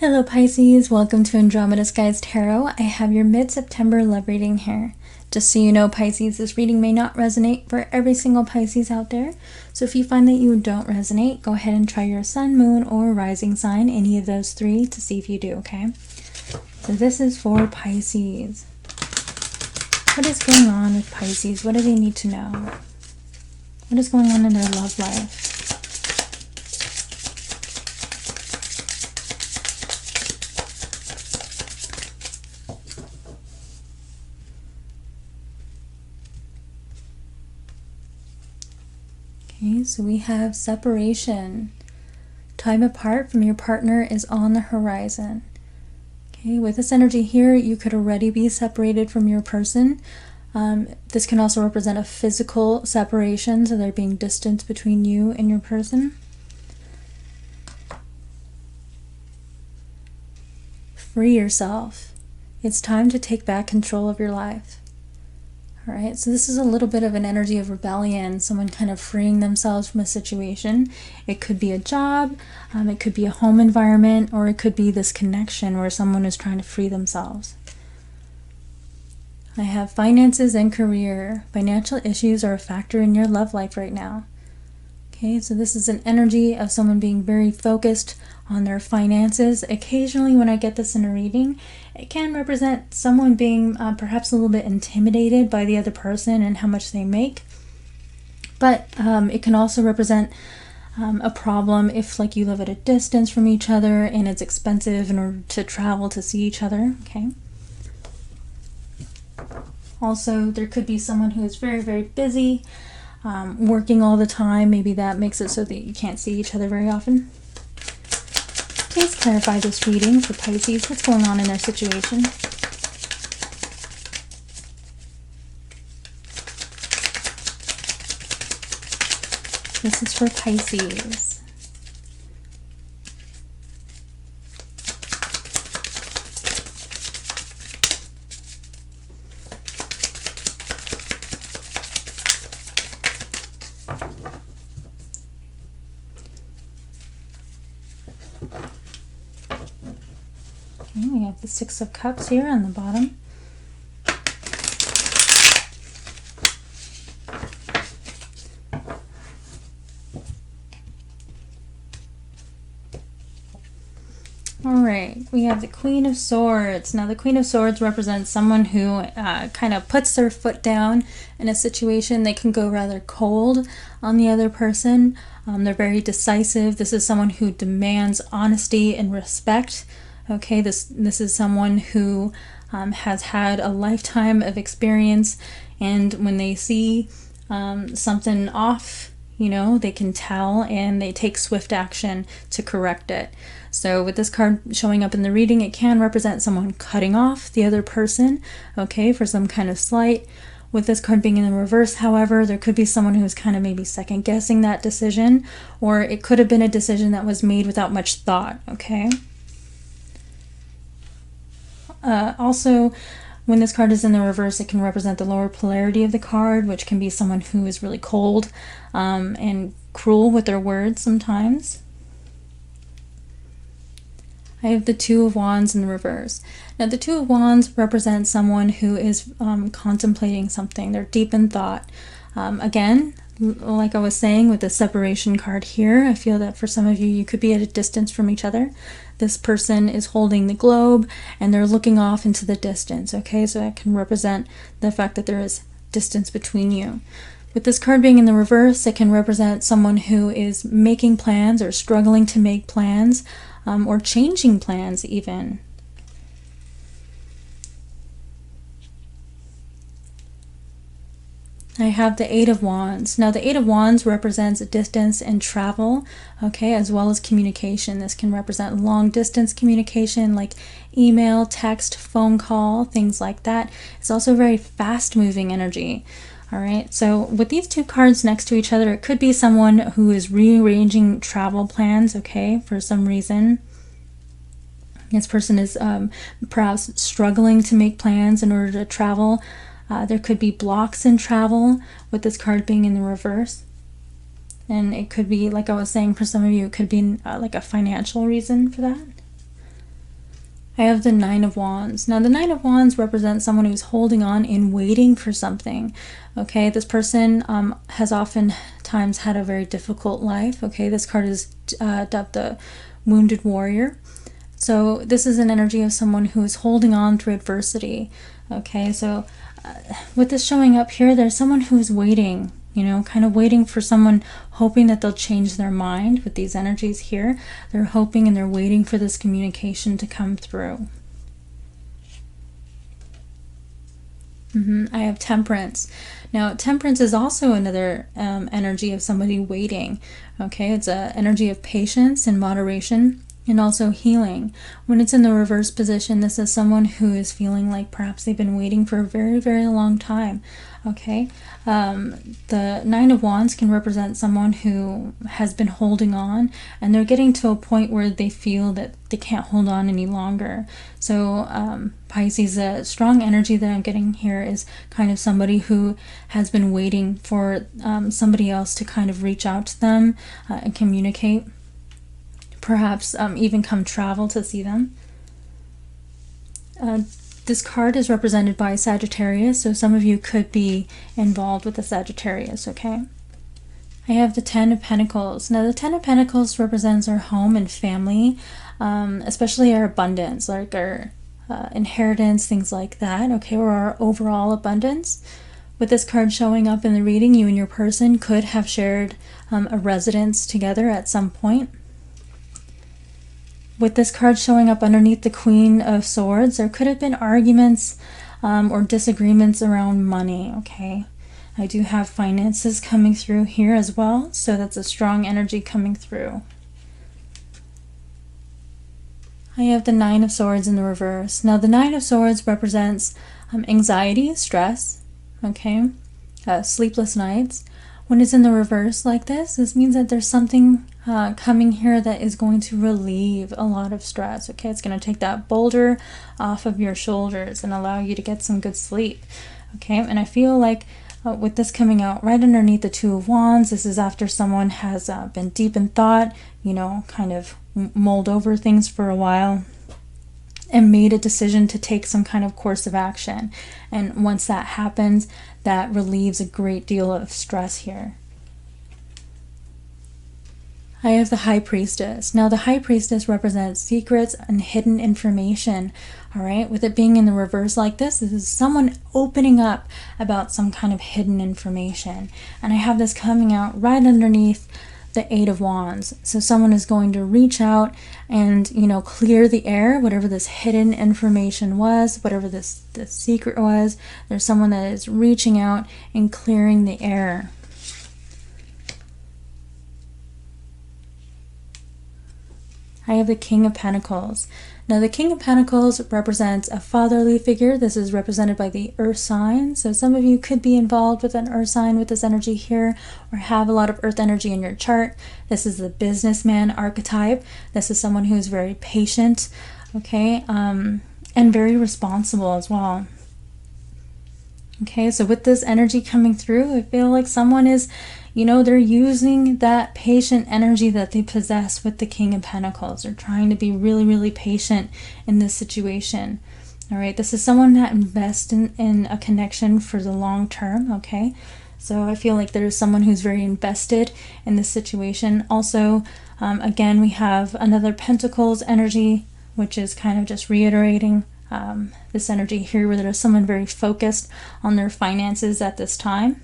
Hello Pisces, welcome to Andromeda Skies Tarot. I have your mid-September love reading here. Just so you know, Pisces, this reading may not resonate for every single Pisces out there. So if you find that you don't resonate, go ahead and try your sun, moon, or rising sign, any of those three, to see if you do, okay? So this is for Pisces. What is going on with Pisces? What do they need to know? What is going on in their love life? Okay, so we have separation. Time apart from your partner is on the horizon. Okay, with this energy here, you could already be separated from your person. This can also represent a physical separation, so there being distance between you and your person. Free yourself. It's time to take back control of your life. All right, so this is a little bit of an energy of rebellion, someone kind of freeing themselves from a situation. It could be a job, it could be a home environment, or it could be this connection where someone is trying to free themselves. I have finances and career. Financial issues are a factor in your love life right now. Okay, so this is an energy of someone being very focused on their finances. Occasionally when I get this in a reading, it can represent someone being perhaps a little bit intimidated by the other person and how much they make. But it can also represent a problem if like you live at a distance from each other and it's expensive in order to travel to see each other, okay? Also, there could be someone who is very, very busy, working all the time. Maybe that makes it so that you can't see each other very often. Please clarify this reading for Pisces. What's going on in their situation? This is for Pisces. Okay, we have the Six of Cups here on the bottom. Alright, we have the Queen of Swords. Now the Queen of Swords represents someone who kind of puts their foot down in a situation. They can go rather cold on the other person. They're very decisive. This is someone who demands honesty and respect. Okay, this is someone who has had a lifetime of experience, and when they see something off, you know, they can tell and they take swift action to correct it. So with this card showing up in the reading, it can represent someone cutting off the other person, okay, for some kind of slight. With this card being in the reverse, however, there could be someone who's kind of maybe second guessing that decision, or it could have been a decision that was made without much thought, okay? Also, when this card is in the reverse, it can represent the lower polarity of the card, which can be someone who is really cold and cruel with their words sometimes. I have the Two of Wands in the reverse. Now, the Two of Wands represents someone who is contemplating something. They're deep in thought. Again, like I was saying with the separation card here, I feel that for some of you, you could be at a distance from each other. This person is holding the globe and they're looking off into the distance, okay? So that can represent the fact that there is distance between you. With this card being in the reverse, it can represent someone who is making plans or struggling to make plans, or changing plans even. I have the Eight of Wands. Now the Eight of Wands represents distance and travel, okay, as well as communication. This can represent long distance communication like email, text, phone call, things like that. It's also very fast moving energy. All right, so with these two cards next to each other, it could be someone who is rearranging travel plans, okay, for some reason. This person is perhaps struggling to make plans in order to travel. There could be blocks in travel with this card being in the reverse. And it could be, like I was saying, for some of you, it could be like a financial reason for that. I have the Nine of Wands. Now, the Nine of Wands represents someone who's holding on and waiting for something. Okay, this person has oftentimes had a very difficult life. Okay, this card is dubbed the Wounded Warrior. So this is an energy of someone who is holding on through adversity. Okay, so with this showing up here, there's someone who is waiting, you know, kind of waiting for someone, hoping that they'll change their mind. With these energies here, they're hoping and they're waiting for this communication to come through. I have Temperance. Now, Temperance is also another energy of somebody waiting. Okay, it's an energy of patience and moderation, and also healing. When it's in the reverse position, this is someone who is feeling like perhaps they've been waiting for a very, very long time. Okay, the Nine of Wands can represent someone who has been holding on, and they're getting to a point where they feel that they can't hold on any longer. So Pisces, a strong energy that I'm getting here is kind of somebody who has been waiting for somebody else to kind of reach out to them and communicate. Perhaps even come travel to see them. This card is represented by Sagittarius, so some of you could be involved with the Sagittarius, okay? I have the Ten of Pentacles. Now, the Ten of Pentacles represents our home and family, especially our abundance, like our inheritance, things like that, okay, or our overall abundance. With this card showing up in the reading, you and your person could have shared a residence together at some point. With this card showing up underneath the Queen of Swords, there could have been arguments or disagreements around money, okay? I do have finances coming through here as well, so that's a strong energy coming through. I have the Nine of Swords in the reverse. Now, the Nine of Swords represents anxiety, stress, okay? Sleepless nights. When it's in the reverse like this means that there's something coming here that is going to relieve a lot of stress, okay? It's going to take that boulder off of your shoulders and allow you to get some good sleep, okay? And I feel like with this coming out right underneath the Two of Wands, this is after someone has been deep in thought, you know, kind of mulled over things for a while and made a decision to take some kind of course of action. And once that happens, that relieves a great deal of stress here. I have the High Priestess. Now, the High Priestess represents secrets and hidden information, all right? With it being in the reverse like this is someone opening up about some kind of hidden information. And I have this coming out right underneath the Eight of Wands. So someone is going to reach out and, you know, clear the air, whatever this hidden information was, whatever this secret was. There's someone that is reaching out and clearing the air. I have the King of Pentacles. Now, the King of Pentacles represents a fatherly figure. This is represented by the Earth sign. So some of you could be involved with an Earth sign with this energy here, or have a lot of Earth energy in your chart. This is the businessman archetype. This is someone who is very patient, okay, and very responsible as well. Okay, so with this energy coming through, I feel like someone is, you know, they're using that patient energy that they possess with the King of Pentacles. They're trying to be really, really patient in this situation. All right, this is someone that invests in a connection for the long term, okay? So I feel like there's someone who's very invested in this situation. Also, again, we have another Pentacles energy, which is kind of just reiterating this energy here where there's someone very focused on their finances at this time.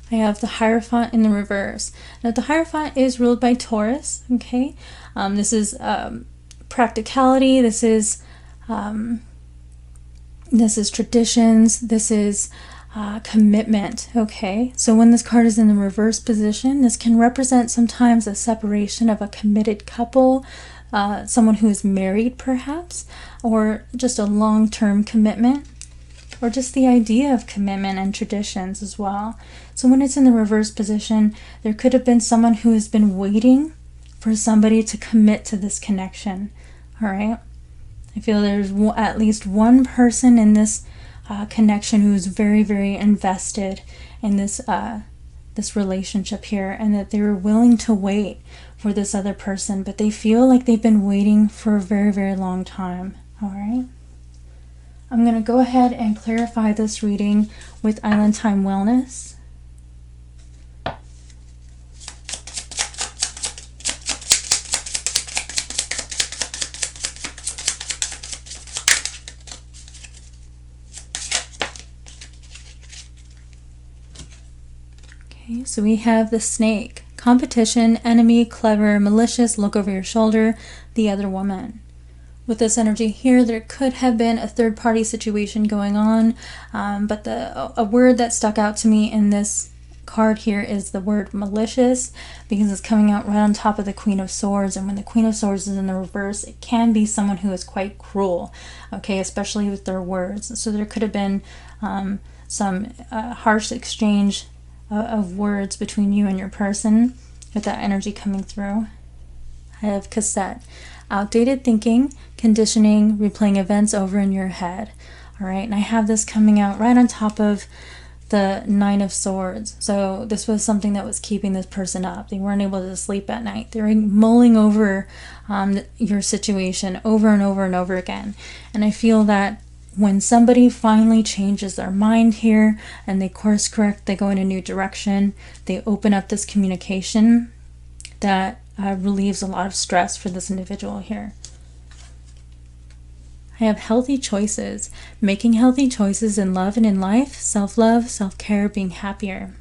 I have the Hierophant in the reverse. Now, the Hierophant is ruled by Taurus, okay? This is practicality, this is traditions, this is commitment, okay? So when this card is in the reverse position, this can represent sometimes a separation of a committed couple, someone who is married perhaps, or just a long-term commitment, or just the idea of commitment and traditions as well. So when it's in the reverse position, there could have been someone who has been waiting for somebody to commit to this connection, all right? I feel there's at least one person in this connection who's very, very invested in this this relationship here, and that they were willing to wait for this other person, but they feel like they've been waiting for a very, very long time. All right. I'm going to go ahead and clarify this reading with Island Time Wellness. Okay, so we have the snake. Competition, enemy, clever, malicious, look over your shoulder, the other woman. With this energy here, there could have been a third-party situation going on, but a word that stuck out to me in this card here is the word malicious, because it's coming out right on top of the Queen of Swords, and when the Queen of Swords is in the reverse, it can be someone who is quite cruel, okay, especially with their words. So there could have been some harsh exchange of words between you and your person with that energy coming through. I have cassette. Outdated thinking, conditioning, replaying events over in your head. All right, and I have this coming out right on top of the Nine of Swords. So this was something that was keeping this person up. They weren't able to sleep at night. They were mulling over your situation over and over and over again. And I feel that when somebody finally changes their mind here and they course correct, they go in a new direction, they open up this communication, that relieves a lot of stress for this individual here. I have healthy choices, making healthy choices in love and in life, self-love, self-care, being happier.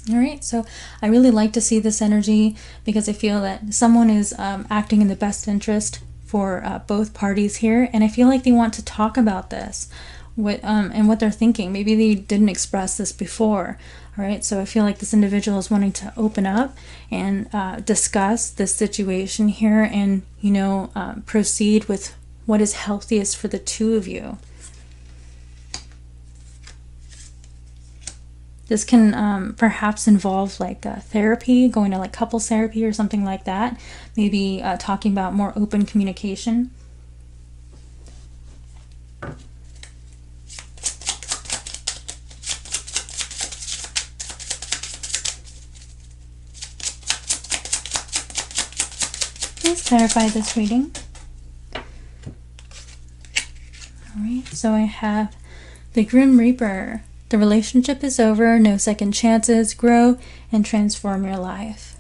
All right, so I really like to see this energy because I feel that someone is acting in the best interest for both parties here, and I feel like they want to talk about this and what they're thinking. Maybe they didn't express this before. All right, so I feel like this individual is wanting to open up and discuss this situation here, and proceed with what is healthiest for the two of you. This can perhaps involve like therapy, going to like couples therapy or something like that. Maybe talking about more open communication. Please clarify this reading. Alright, so I have the Grim Reaper. The relationship is over, no second chances, grow and transform your life.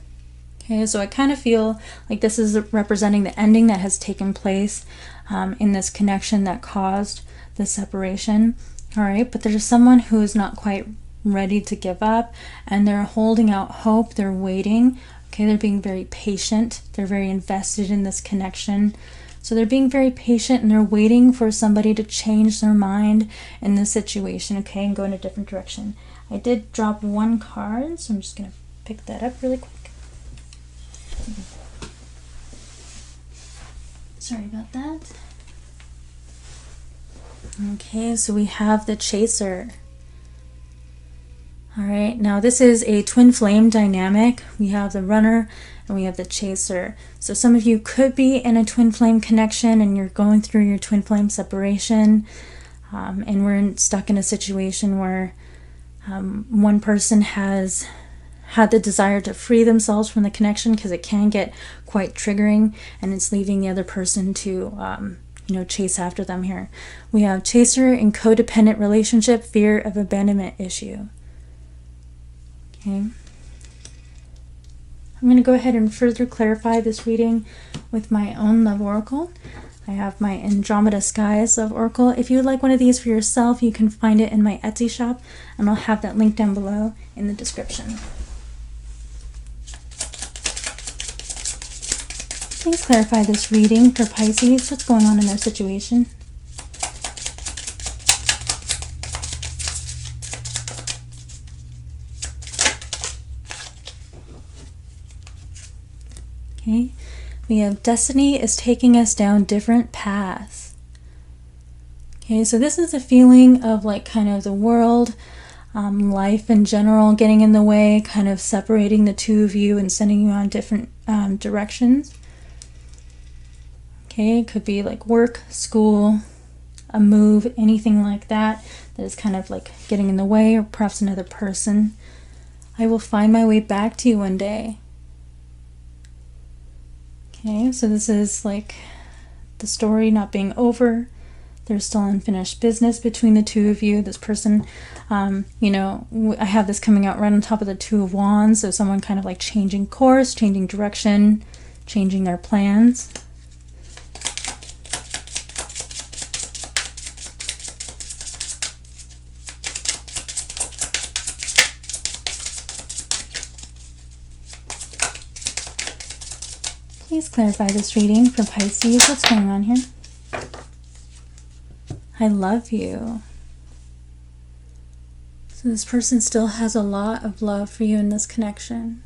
Okay, so I kind of feel like this is representing the ending that has taken place in this connection that caused the separation. Alright, but there's someone who is not quite ready to give up, and they're holding out hope, they're waiting. Okay, they're being very patient, they're very invested in this connection. So they're being very patient and they're waiting for somebody to change their mind in this situation, okay, and go in a different direction. I did drop one card, so I'm just going to pick that up really quick. Sorry about that. Okay, so we have the Chaser. All right, now this is a twin flame dynamic. We have the Runner and we have the Chaser. So some of you could be in a twin flame connection and you're going through your twin flame separation, and we're stuck in a situation where one person has had the desire to free themselves from the connection because it can get quite triggering, and it's leaving the other person to chase after them here. We have Chaser in codependent relationship, fear of abandonment issue. Okay, I'm going to go ahead and further clarify this reading with my own love oracle. I have my Andromeda Skies love oracle. If you would like one of these for yourself, you can find it in my Etsy shop, and I'll have that link down below in the description. Please clarify this reading for Pisces. What's going on in their situation? Okay, we have destiny is taking us down different paths. Okay, so this is a feeling of like kind of the world, life in general getting in the way, kind of separating the two of you and sending you on different directions. Okay, it could be like work, school, a move, anything like that that is kind of like getting in the way, or perhaps another person. I will find my way back to you one day. Okay, so this is like the story not being over. There's still unfinished business between the two of you. This person, you know, I have this coming out right on top of the Two of Wands. So someone kind of like changing course, changing direction, changing their plans. Please clarify this reading for Pisces. What's going on here? I love you. So this person still has a lot of love for you in this connection.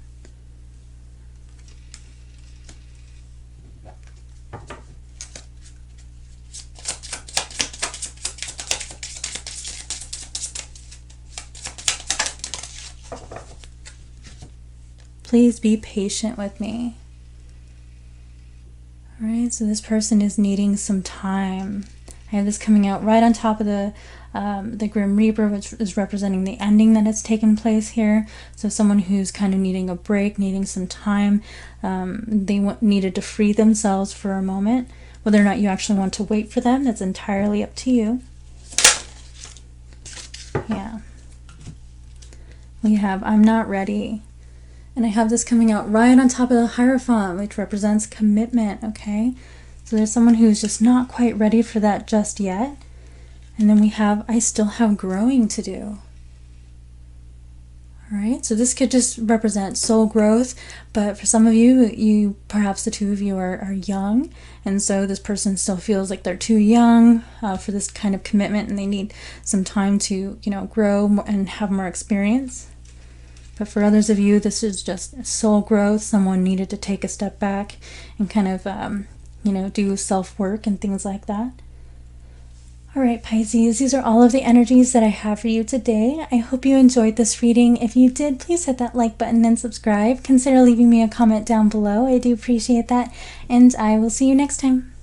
Please be patient with me. All right, so this person is needing some time. I have this coming out right on top of the Grim Reaper, which is representing the ending that has taken place here. So someone who's kind of needing a break, needing some time. They needed to free themselves for a moment. Whether or not you actually want to wait for them, that's entirely up to you. Yeah. We have I'm not ready. And I have this coming out right on top of the Hierophant, which represents commitment, okay? So there's someone who's just not quite ready for that just yet. And then we have, I still have growing to do. All right, so this could just represent soul growth, but for some of you, perhaps the two of you are young, and so this person still feels like they're too young for this kind of commitment, and they need some time to, you know, grow and have more experience. But for others of you, this is just soul growth. Someone needed to take a step back and kind of, you know, do self-work and things like that. All right, Pisces, these are all of the energies that I have for you today. I hope you enjoyed this reading. If you did, please hit that like button and subscribe. Consider leaving me a comment down below. I do appreciate that. And I will see you next time.